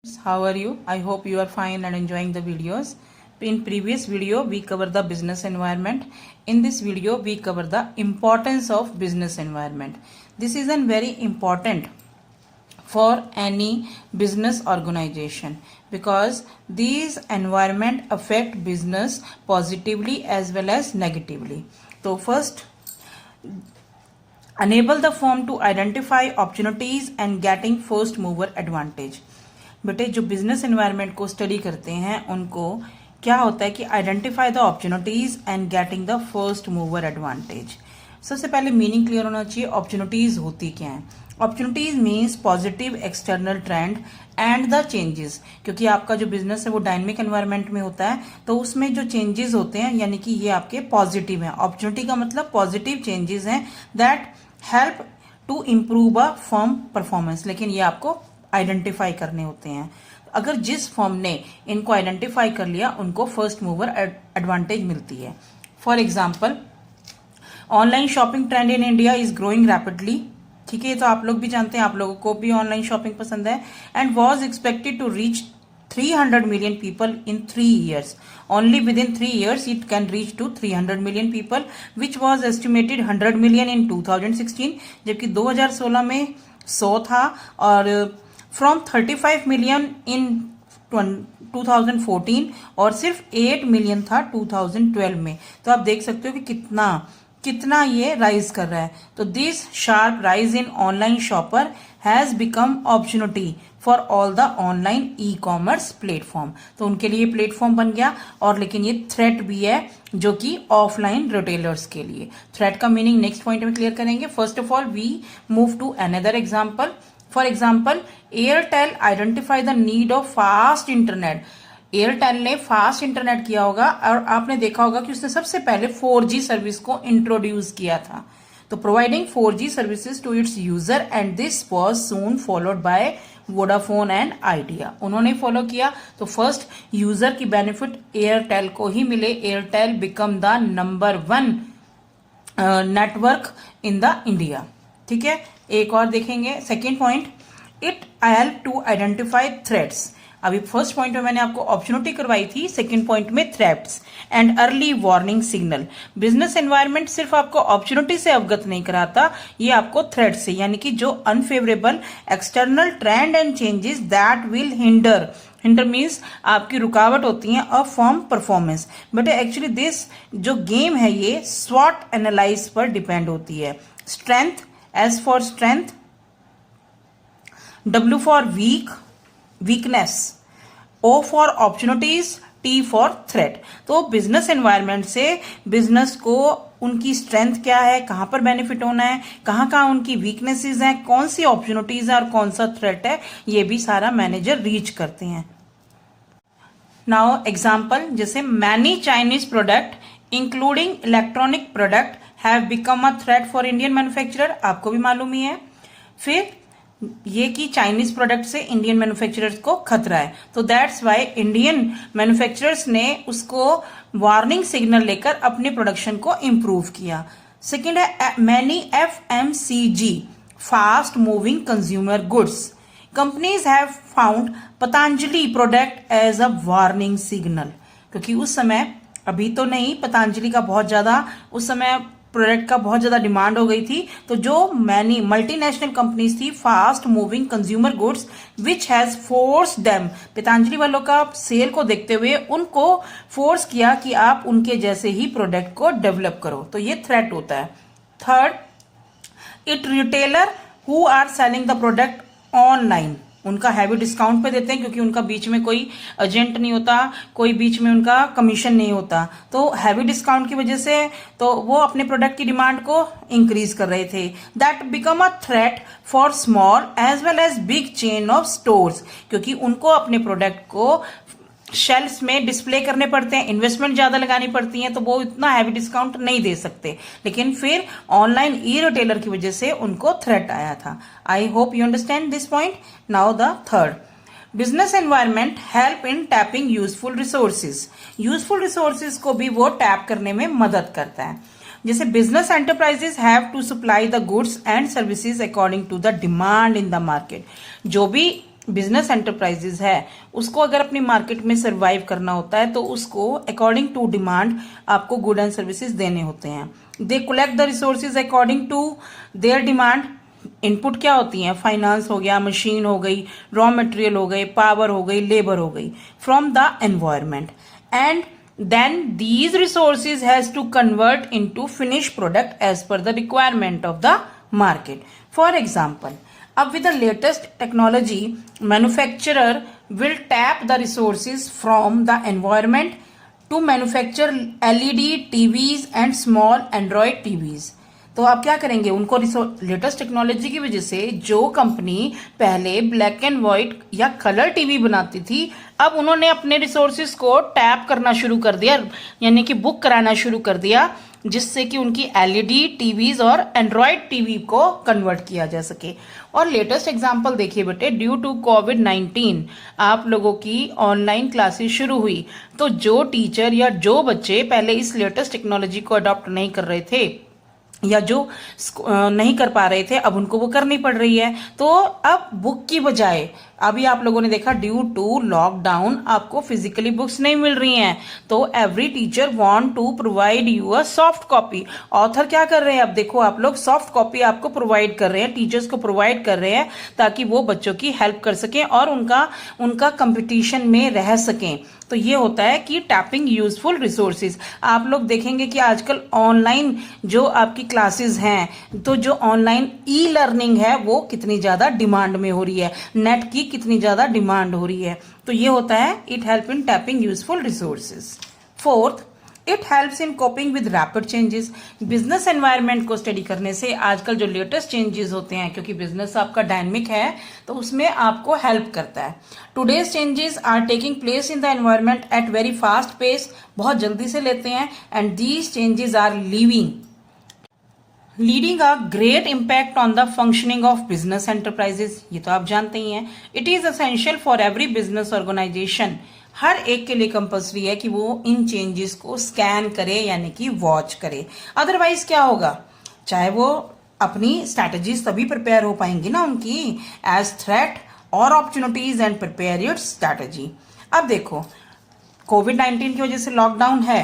How are you? I hope you are fine and enjoying the videos. In previous video we cover the business environment. In this video we cover the importance of business environment. This is an very important for any business organization because these environment affect business positively as well as negatively. So first, enable the firm to identify opportunities and getting first mover advantage. बेटे जो business environment को study करते हैं उनको क्या होता है कि identify the opportunities and getting the first mover advantage. सबसे पहले मीनिंग क्लियर होना चाहिए. अपॉर्चुनिटीज होती क्या है? Opportunities means positive external trend and the changes. क्योंकि आपका जो बिजनेस है वो डायनेमिक एनवायरनमेंट में होता है तो उसमें जो चेंजेस होते हैं यानी कि ये आपके पॉजिटिव हैं. अपॉर्चुनिटी का मतलब पॉजिटिव चेंजेस हैं that help to improve a firm performance. लेकिन ये आपको आइडेंटिफाई करने होते हैं. अगर जिस फर्म ने इनको आइडेंटिफाई कर लिया उनको फर्स्ट मूवर एडवांटेज मिलती है. For example, online shopping trend in India is growing rapidly. ठीक है, तो आप लोग भी जानते हैं, आप लोगों को भी ऑनलाइन शॉपिंग पसंद है. And was expected to reach 300 million people in 3 years. Only within 3 years it can reach to 300 million people, which was estimated 100 million in 2016, जबकि 2016 में 100 था और फ्रॉम 35 मिलियन इन 2014 और सिर्फ 8 मिलियन था 2012 में. तो आप देख सकते हो कि कितना ये राइज कर रहा है. तो this sharp rise in online shopper has become opportunity for all the online e commerce platform. तो उनके लिए प्लेटफॉर्म बन गया. और लेकिन ये थ्रेट भी है जो कि ऑफलाइन रिटेलर्स के लिए. थ्रेट का मीनिंग नेक्स्ट पॉइंट में क्लियर करेंगे. First of all we move to another example. For example, Airtel identify the need of fast internet. Airtel ने फास्ट इंटरनेट किया होगा और आपने देखा होगा कि उसने सबसे पहले 4G सर्विस को इंट्रोड्यूस किया था. तो providing 4G services to its user and this was soon followed by Vodafone and Idea. उन्होंने फॉलो किया तो फर्स्ट यूजर की बेनिफिट एयरटेल को ही मिले. Airtel become the number 1 network in the India. ठीक है, एक और देखेंगे. Second point, it help to identify threats. अभी फर्स्ट पॉइंट में मैंने आपको अपॉर्चुनिटी करवाई थी, सेकंड पॉइंट में threats and early warning signal. Business environment सिर्फ आपको अपॉर्चुनिटी से अवगत नहीं कराता, ये आपको थ्रेट से यानी कि जो unfavourable external trend and changes that will hinder means आपकी रुकावट होती है अ firm performance. But actually this जो गेम है ये स्वॉट एनालाइज पर डिपेंड होती है. Strength, S for strength, W for weakness, O for opportunities, T for threat. तो बिजनेस एनवायरनमेंट से बिजनेस को उनकी स्ट्रेंथ क्या है, कहां पर बेनिफिट होना है, कहां उनकी वीकनेसेस हैं, कौन सी अपॉर्चुनिटीज है और कौन सा थ्रेट है, ये भी सारा मैनेजर रीच करते हैं. नाउ एग्जाम्पल, जैसे many Chinese product including electronic product have become a threat for Indian manufacturer. आपको भी मालूम ही है. फिर ये कि चाइनीज प्रोडक्ट से इंडियन मैन्युफैक्चरर्स को खतरा है. तो दैट्स वाई इंडियन मैन्युफैक्चरर्स ने उसको वार्निंग सिग्नल लेकर अपने प्रोडक्शन को इंप्रूव किया. सेकेंड है many FMCG, fast moving consumer goods. Companies have found Patanjali product as a warning signal. क्योंकि उस समय, अभी तो नहीं, पतंजलि का बहुत ज्यादा उस समय प्रोडक्ट का बहुत ज्यादा डिमांड हो गई थी. तो जो मैनी मल्टीनेशनल कंपनीज थी, fast moving consumer goods which has force them, Patanjali वालों का सेल को देखते हुए उनको फोर्स किया कि आप उनके जैसे ही प्रोडक्ट को डेवलप करो. तो ये थ्रेट होता है. Third, it retailer who are selling the product online, उनका हैवी डिस्काउंट पे देते हैं क्योंकि उनका बीच में कोई एजेंट नहीं होता, कोई बीच में उनका कमीशन नहीं होता. तो हैवी डिस्काउंट की वजह से तो वो अपने प्रोडक्ट की डिमांड को इंक्रीज कर रहे थे. That become a threat for small as well as big chain of stores. क्योंकि उनको अपने प्रोडक्ट को शेल्फ्स में डिस्प्ले करने पड़ते हैं, इन्वेस्टमेंट ज्यादा लगानी पड़ती है, तो वो इतना हैवी डिस्काउंट नहीं दे सकते. लेकिन फिर ऑनलाइन ई रिटेलर की वजह से उनको थ्रेट आया था. I hope you understand this point. Now the third, business environment help in tapping useful resources. Useful resources को भी वो टैप करने में मदद करता है. जैसे business enterprises have to supply the goods and services according to the demand in the market. जो भी बिजनेस एंटरप्राइजेज है उसको अगर अपनी मार्केट में सरवाइव करना होता है तो उसको अकॉर्डिंग टू डिमांड आपको गुड एंड सर्विसेज देने होते हैं। They collect the resources according to their demand. Input क्या होती हैं? फाइनेंस हो गया, मशीन हो गई, रॉ मटेरियल हो गए, पावर हो गई, लेबर हो गई, from the environment, and then these resources has to convert into finished product as per the requirement of the market. For example, with the latest technology, manufacturer will tap the resources from the environment to manufacture LED TVs and small Android TVs. तो आप क्या करेंगे? उनको latest technology की वजह से जो company पहले ब्लैक एंड व्हाइट या कलर टीवी बनाती थी, अब उन्होंने अपने रिसोर्सेज को टैप करना शुरू कर दिया, यानी कि बुक कराना शुरू कर दिया, जिससे कि उनकी एलईडी टीवीज और एंड्रॉयड टीवी को कन्वर्ट किया जा सके। और लेटेस्ट एग्जांपल देखिए बेटे, ड्यू टू कोविड-19 आप लोगों की ऑनलाइन क्लासेस शुरू हुई, तो जो टीचर या जो बच्चे पहले इस लेटेस्ट टेक्नोलॉजी को अडॉप्ट नहीं कर रहे थे या जो नहीं कर पा रहे थे, अब उनको वो करनी पड़ रही है। तो अब बुक की बजाय अभी आप लोगों ने देखा ड्यू टू लॉकडाउन आपको फिजिकली बुक्स नहीं मिल रही हैं, तो every teacher want to provide you a soft copy. Author क्या कर रहे हैं? अब देखो आप लोग सॉफ्ट कॉपी आपको प्रोवाइड कर रहे हैं, टीचर्स को प्रोवाइड कर रहे हैं, ताकि वो बच्चों की हेल्प कर सकें और उनका कंपटीशन में रह सकें। तो ये होता है कि टैपिंग यूजफुल रिसोर्सेज। आप लोग देखेंगे कि आजकल ऑनलाइन जो आपकी क्लासेस हैं, तो जो ऑनलाइन ई लर्निंग है वो कितनी ज्यादा डिमांड में हो रही है, नेट की कितनी ज्यादा डिमांड हो रही है। तो ये होता है it help in tapping useful resources. Fourth, it helps in coping with rapid changes. Business environment को स्टडी करने से आजकल जो लेटेस्ट चेंजेस होते हैं, क्योंकि बिजनेस आपका डायनेमिक है, तो उसमें आपको हेल्प करता है। Today's changes are taking place in the environment at very fast pace, बहुत जल्दी से लेते हैं, and these changes are leading a great impact on the functioning of business enterprises. ये तो आप जानते ही हैं। It is essential for every business organisation. हर एक के लिए कंपल्सरी है कि वो इन चेंजेस को स्कैन करे, यानी कि वॉच करे। अदरवाइज क्या होगा? चाहे वो अपनी स्ट्रैटेजीज तभी प्रिपेयर हो पाएंगी ना उनकी, एज थ्रेट और opportunities and prepare your strategy. अब देखो कोविड-19 की वजह से लॉकडाउन है।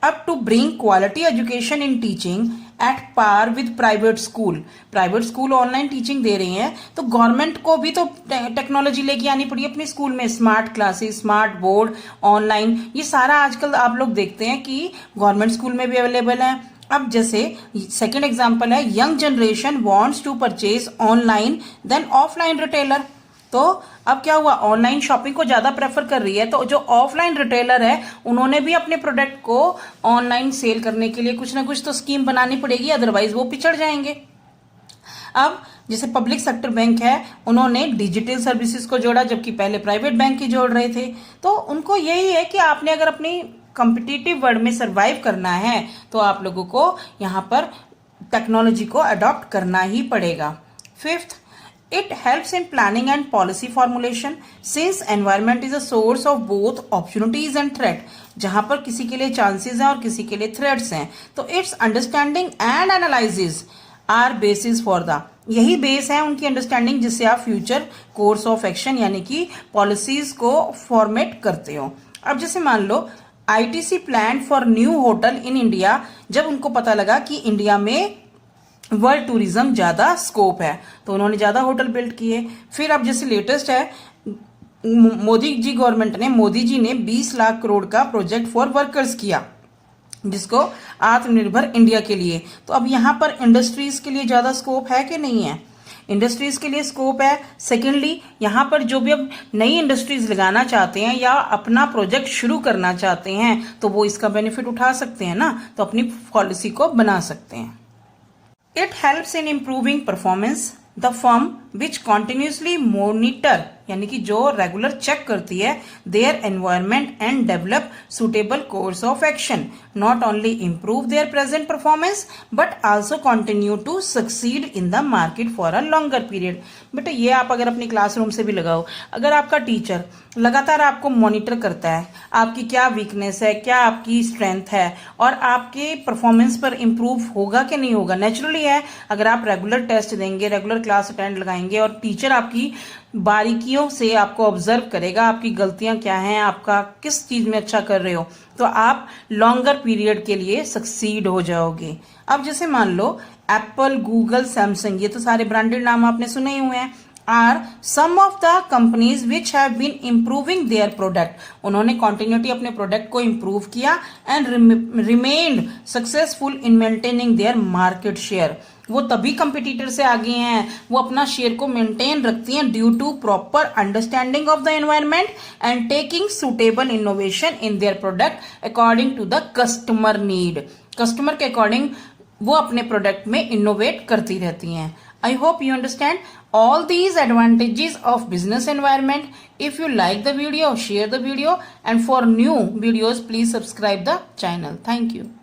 अब to bring quality education in teaching at par with private school online teaching दे रही हैं, तो गवर्नमेंट को भी तो टेक्नोलॉजी लेके आनी पड़ी अपने स्कूल में। Smart classes, smart board, online, ये सारा आजकल आप लोग देखते हैं कि गवर्नमेंट स्कूल में भी अवेलेबल है। अब जैसे सेकेंड एग्जाम्पल है, young generation wants to purchase online then offline retailer. तो अब क्या हुआ? ऑनलाइन शॉपिंग को ज्यादा प्रेफर कर रही है, तो जो ऑफलाइन रिटेलर है उन्होंने भी अपने प्रोडक्ट को ऑनलाइन सेल करने के लिए कुछ ना कुछ तो स्कीम बनानी पड़ेगी, अदरवाइज वो पिछड़ जाएंगे। अब जैसे पब्लिक सेक्टर बैंक है, उन्होंने डिजिटल सर्विसेज को जोड़ा, जबकि पहले प्राइवेट बैंक ही जोड़ रहे थे। तो उनको यही है कि आपने अगर अपनी कॉम्पिटिटिव वर्ल्ड में सर्वाइव करना है तो आप लोगों को यहाँ पर टेक्नोलॉजी को अडॉप्ट करना ही पड़ेगा। Fifth, it helps in planning and policy formulation since environment is a source of both opportunities and threat। जहां पर किसी के लिए चांसेस हैं और किसी के लिए थ्रेट्स हैं, तो its understanding and analysis are basis for the, यही बेस है उनकी अंडरस्टैंडिंग, जिससे आप फ्यूचर कोर्स ऑफ एक्शन यानी कि पॉलिसीज को फॉर्मेट करते हो। अब जैसे मान लो ITC plan for new hotel in India, जब उनको पता लगा कि इंडिया में वर्ल्ड टूरिज्म ज्यादा स्कोप है, तो उन्होंने ज्यादा होटल बिल्ड किए। फिर अब जैसे लेटेस्ट है, मोदी जी ने 20 लाख करोड़ का प्रोजेक्ट फॉर वर्कर्स किया, जिसको आत्मनिर्भर इंडिया के लिए। तो अब यहाँ पर इंडस्ट्रीज के लिए ज्यादा स्कोप है कि नहीं है? इंडस्ट्रीज के लिए स्कोप है। सेकेंडली, यहाँ पर जो भी अब नई इंडस्ट्रीज लगाना चाहते हैं या अपना प्रोजेक्ट शुरू करना चाहते हैं, तो वो इसका बेनिफिट उठा सकते हैं ना, तो अपनी पॉलिसी को बना सकते हैं। It helps in improving performance. The firm which continuously monitor, यानी कि जो रेगुलर चेक करती है their environment and develop suitable course of action, not only improve their present performance but also continue to succeed in the market for a longer period। बेटा ये आप अगर अपनी क्लासरूम से भी लगाओ, अगर आपका टीचर लगातार आपको मॉनिटर करता है, आपकी क्या वीकनेस है, क्या आपकी स्ट्रेंथ है, और आपके परफॉर्मेंस पर इम्प्रूव होगा कि नहीं होगा, नेचुरली है। अगर आप रेगुलर टेस्ट देंगे, रेगुलर क्लास अटेंड लगाएंगे, जाएंगे और टीचर आपकी बारीकियों से आपको ऑब्जर्व करेगा, आपकी गलतियां क्या हैं, आपका किस चीज में अच्छा कर रहे हो, तो आप लॉन्गर पीरियड के लिए सक्सीड हो जाओगे। अब जैसे मान लो एप्पल, गूगल, सैमसंग, ये तो सारे ब्रांडेड नाम आपने सुने ही हुए हैं, are some of the companies which have been improving their product. उन्होंने कॉन्टिन्यूटी अपने प्रोडक्ट को इम्प्रूव किया and remained successful in maintaining their market share. वो तभी कंपिटिटर से आगे हैं, वो अपना शेयर को मेंटेन रखती हैं due to proper understanding of the environment and taking suitable innovation in their product according to the customer need. Customer के अकॉर्डिंग वो अपने प्रोडक्ट में इनोवेट करती रहती हैं। I hope you understand all these advantages of business environment. If you like the video, share the video, and for new videos, please subscribe the channel. Thank you.